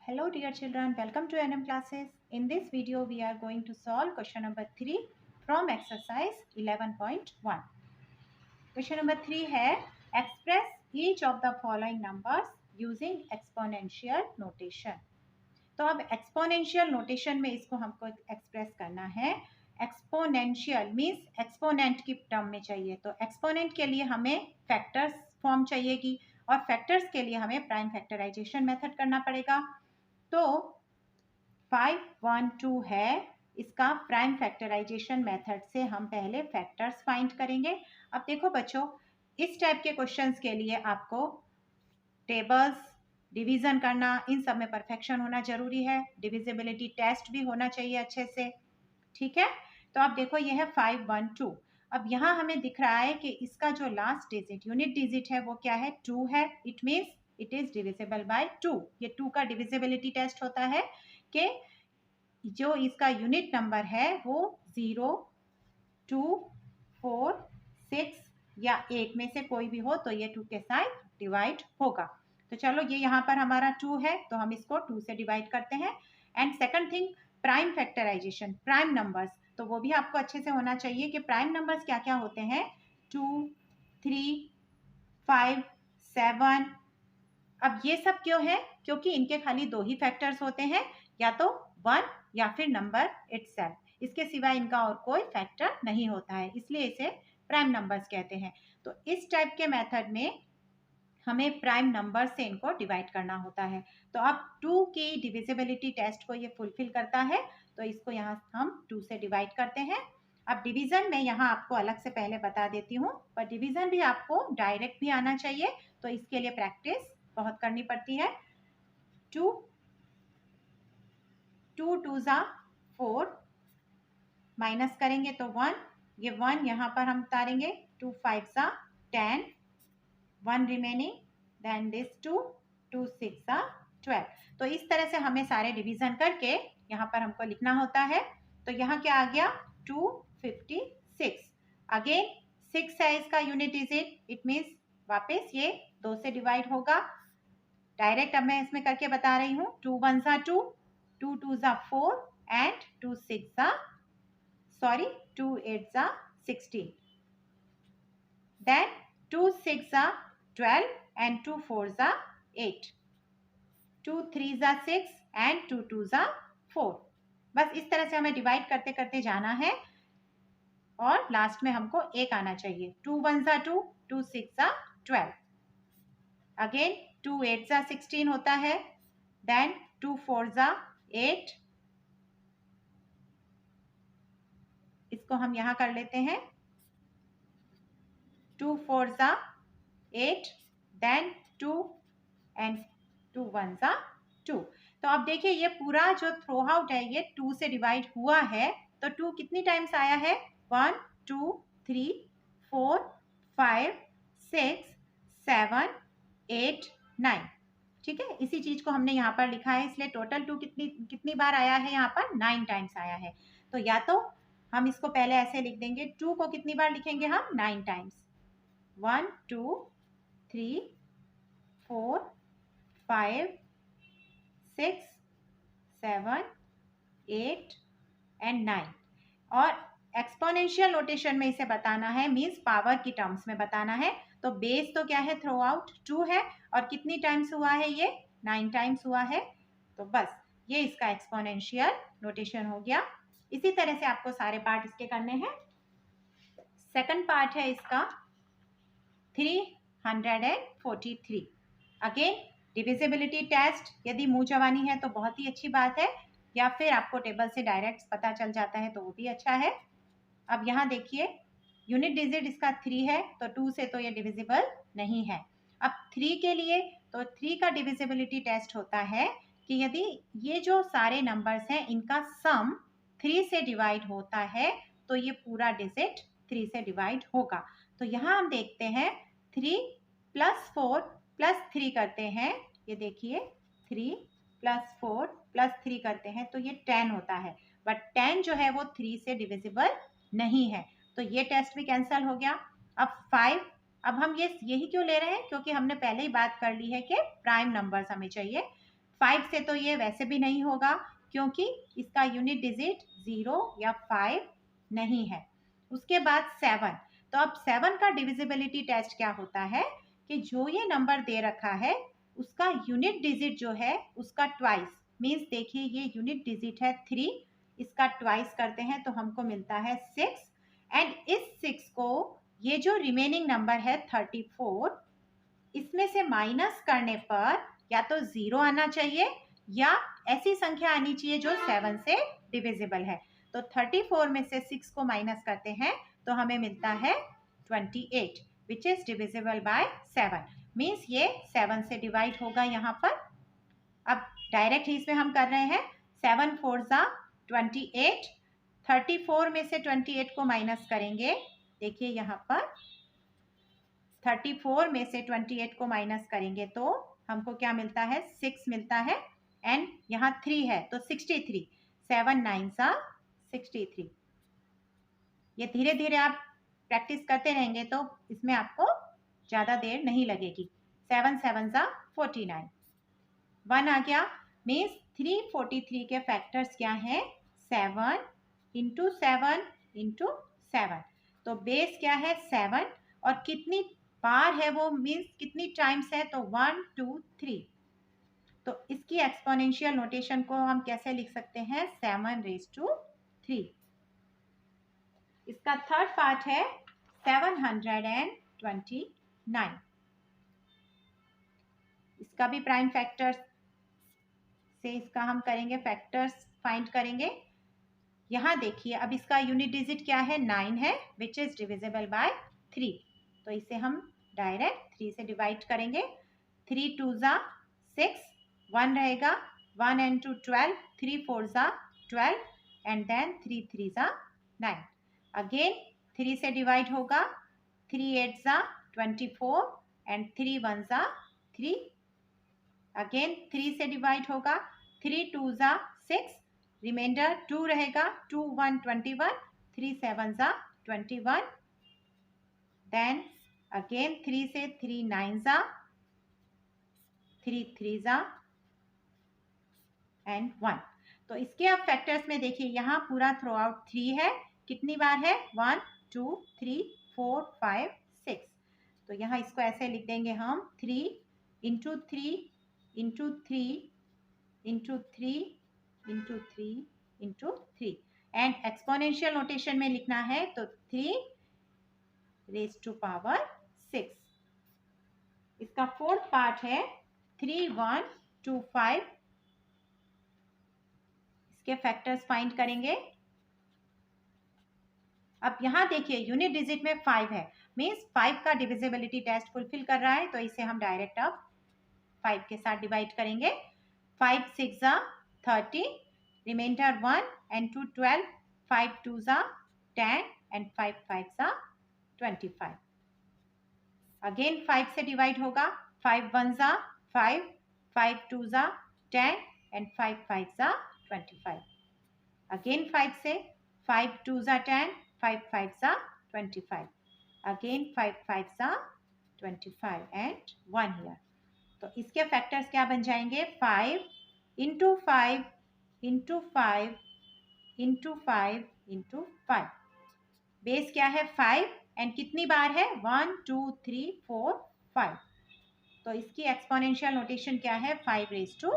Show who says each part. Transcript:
Speaker 1: Hello dear children, welcome to NM classes. In this video we are going to solve question number 3 from exercise 11.1. Question number 3 है express each of the following numbers using exponential notation. तो अब exponential notation में इसको हमको express करना है. Exponential means exponent की term में चाहिए. तो exponent के लिए हमें factors फॉर्म चाहिएगी और फैक्टर्स के लिए हमें प्राइम फैक्टराइजेशन मेथड करना पड़ेगा. तो 512 है, इसका प्राइम फैक्टराइजेशन मेथड से हम पहले फैक्टर्स फाइंड करेंगे. अब देखो बच्चों, इस टाइप के क्वेश्चंस के लिए आपको टेबल्स, डिवीजन करना, इन सब में परफेक्शन होना जरूरी है. डिविजिबिलिटी टेस्ट भी होना चाहिए अच्छे से. ठीक है, तो आप देखो ये है 512. अब यहाँ हमें दिख रहा है कि इसका जो लास्ट डिजिट, यूनिट डिजिट है, वो क्या है? 2 है. It means it is divisible by 2. ये 2 का डिविजिबिलिटी टेस्ट होता है कि जो इसका यूनिट नंबर है वो 0, 2, 4, 6 या 8 में से कोई भी हो तो ये 2 के साथ डिवाइड होगा. तो चलो ये यहाँ पर हमारा 2 है तो हम इसको 2 से डिवाइड करते हैं. And second thing, prime factorisation, prime numbers, तो वो भी आपको अच्छे से होना चाहिए कि प्राइम नंबर्स क्या क्या होते हैं. 2, 3, 5, 7. अब ये सब क्यों है? क्योंकि इनके खाली 2 ही फैक्टर्स होते हैं, या तो 1 या फिर नंबर इटसेल्फ. इसके सिवाय इनका और कोई फैक्टर नहीं होता है, इसलिए इसे प्राइम नंबर्स कहते हैं. तो इस टाइप के मेथड में हमें प्राइम नंबर से इनको डिवाइड करना होता है. तो अब 2 की डिविजिबिलिटी टेस्ट को ये फुलफिल करता है, तो इसको यहाँ हम 2 से डिवाइड करते हैं. अब डिवीजन में यहाँ आपको अलग से पहले बता देती हूँ, पर डिवीजन भी आपको डायरेक्ट भी आना चाहिए, तो इसके लिए प्रैक्टिस बहुत करनी पड़ती है. 2 2 ज़ा 4, माइनस करेंगे तो 1, ये 1 यहाँ पर हम उतारेंगे. 2 5 ज़ा 10, 1 रिमेनिंग, देन दिस 2, 2 6 ज़ा 12. तो इस तरह से हमें सारे डिवीजन करके यहाँ पर हमको लिखना होता है. तो यहाँ क्या आ गया? 256. अगेन 6 है इसका यूनिट डिजिट, इट मीन्स वापस ये 2 से डिवाइड होगा. डायरेक्ट अब मैं इसमें करके बता रही हूँ. 2 1 ज़ा 2, 2 2 ज़ा 4 एंड 2 8 ज़ा 16. देन 2 6 ज़ा 12 एंड 2 4 ज़ा 8. 2 3 ज़ा 6 एंड 2 2 ज़ा 4. बस इस तरह से हमें डिवाइड करते करते जाना है और लास्ट में हमको 1 आना चाहिए. 2 1 ज़ा 2, 2 6 ज़ा 12. अगेन 2 8 ज़ा 16 होता है. देन 2 4 ज़ा 8. इसको हम यहाँ कर लेते हैं. 2 4 ज़ा 8, देन 2 एंड 2 1 ज़ा 2. तो अब देखिए ये पूरा जो थ्रो आउट है ये 2 से डिवाइड हुआ है. तो 2 कितनी टाइम्स आया है? 1 2 3 4 5 6 7 8 9. ठीक है, इसी चीज को हमने यहाँ पर लिखा है, इसलिए टोटल 2 कितनी बार आया है? यहाँ पर 9 टाइम्स आया है. तो या तो हम इसको पहले ऐसे लिख देंगे, 2 को कितनी बार लिखेंगे हम? 9 टाइम्स. 1 2 3 4 5 6 7 8 एंड 9. और एक्सपोनेंशियल नोटेशन में इसे बताना है, मीन्स पावर की टर्म्स में बताना है. तो बेस तो क्या है? थ्रो आउट 2 है, और कितनी टाइम्स हुआ है? ये 9 टाइम्स हुआ है. तो बस ये इसका एक्सपोनेंशियल नोटेशन हो गया. इसी तरह से आपको सारे पार्ट इसके करने हैं. सेकंड पार्ट है इसका 343. अगेन डिविजिबिलिटी टेस्ट, यदि मुंह जवानी है तो बहुत ही अच्छी बात है, या फिर आपको टेबल से डायरेक्ट पता चल जाता है तो वो भी अच्छा है. अब यहाँ देखिए यूनिट डिजिट इसका 3 है, तो 2 से तो ये डिविजिबल नहीं है. अब 3 के लिए, तो 3 का डिविजिबिलिटी टेस्ट होता है कि यदि ये जो सारे नंबर्स हैं इनका सम 3 से डिवाइड होता है तो ये पूरा डिजिट 3 से डिवाइड होगा. तो यहाँ हम देखते हैं 3 + 4 + 3 करते हैं. ये देखिए 3 + 4 + 3 करते हैं तो ये 10 होता है, बट 10 जो है वो 3 से डिविजिबल नहीं है, तो ये टेस्ट भी कैंसिल हो गया. अब 5, अब हम यही क्यों ले रहे हैं? क्योंकि हमने पहले ही बात कर ली है कि प्राइम नंबर्स हमें चाहिए. 5 से तो ये वैसे भी नहीं होगा क्योंकि इसका यूनिट डिजिट 0 या 5 नहीं है। उसके बाद 7, तो अब 7 का डिविजिबिलिटी टेस्ट क्या होता है कि जो ये नंबर दे रखा है उसका यूनिट डिजिट जो है उसका ट्वाइस, मीन्स देखिए ये यूनिट डिजिट है 3, इसका ट्वाइस करते हैं तो हमको मिलता है 6, एंड इस 6 को ये जो रिमेनिंग नंबर है 34, इसमें से माइनस करने पर या तो 0 आना चाहिए या ऐसी संख्या आनी चाहिए जो 7 से डिविजिबल है। तो 34 में से 6 को माइनस करते हैं तो हमें मिलता है 28 which is divisible by 7, means ये 7 से डिवाइड होगा यहाँ पर। अब डायरेक्ट ही इसमें हम कर रहे हैं, 7 4 जा 28, 34 में से 28 को माइनस करेंगे, देखिए यहाँ पर 34 में से 28 को माइनस करेंगे तो हमको क्या मिलता है, 6 मिलता है, एंड यहाँ 3 है तो 63, 7 9 जा 63। ये धीरे धीरे आप प्रैक्टिस करते रहेंगे तो इसमें आपको ज़्यादा देर नहीं लगेगी। 7 7 जा 49, 1 आ गया, मीन्स 343 के फैक्टर्स क्या हैं, 7 इंटू 7 इंटू 7। तो बेस क्या है 7 और कितनी बार है वो, मीन्स कितनी टाइम्स है, तो 1 2 3। तो इसकी एक्सपोनेंशियल नोटेशन को हम कैसे लिख सकते हैं, 7 रेज टू 3। इसका थर्ड पार्ट है 729, इसका भी प्राइम फैक्टर्स से इसका हम करेंगे, फैक्टर्स फाइंड करेंगे। यहाँ देखिए अब इसका यूनिट डिजिट क्या है, 9 है विच इज डिविजिबल बाय 3, तो इसे हम डायरेक्ट 3 से डिवाइड करेंगे। 3 2 जा 6, 1 रहेगा, 1 and 2 12, 3 4 जा 12, एंड देन 3 3 जा 9। अगेन 3 से डिवाइड होगा, 3 8 जा 24, एंड 3 1 जा 3। अगेन 3 से डिवाइड होगा, 3 2 जा 6, रिमाइंडर 2 रहेगा, 2 1 21, 3 7 जा 21, देन अगेन 3 से 3 9 जा, 3 3 जा एंड 1। तो इसके अब फैक्टर्स में देखिए यहाँ पूरा थ्रू आउट 3 है, कितनी बार है, 1 2 3 4 5 6। तो यहाँ इसको ऐसे लिख देंगे हम, 3 into 3 into 3 into 3 into 3 into 3, and exponential notation में लिखना है तो 3 रेज टू पावर 6। इसका फोर्थ पार्ट है 3 1 2 5, इसके फैक्टर्स फाइंड करेंगे। अब यहाँ देखिए यूनिट डिजिट में 5 है, मीन्स 5 का डिविजिबिलिटी टेस्ट फुलफिल कर रहा है, तो इसे हम डायरेक्ट अब 5 के साथ डिवाइड करेंगे। 5 6 जा 30, रिमाइंडर 1 and 2 12, 5 2 जा 10, एंड 5 5 जा 25। अगेन 5 से डिवाइड होगा, 5 1 जा 5, 5 2 जा 10, एंड 5 5 जा 25। अगेन 5 से, 5 2 जा 10, 5 5 जा 25, अगेन 5 5 जा 25 एंड 1 हियर। तो इसके फैक्टर्स क्या बन जाएंगे, 5 into 5 into 5 into 5 into 5। Base क्या है 5, एंड कितनी बार है, 1 2 3 4 5। तो इसकी एक्सपोनेंशियल नोटेशन क्या है, 5 रेज टू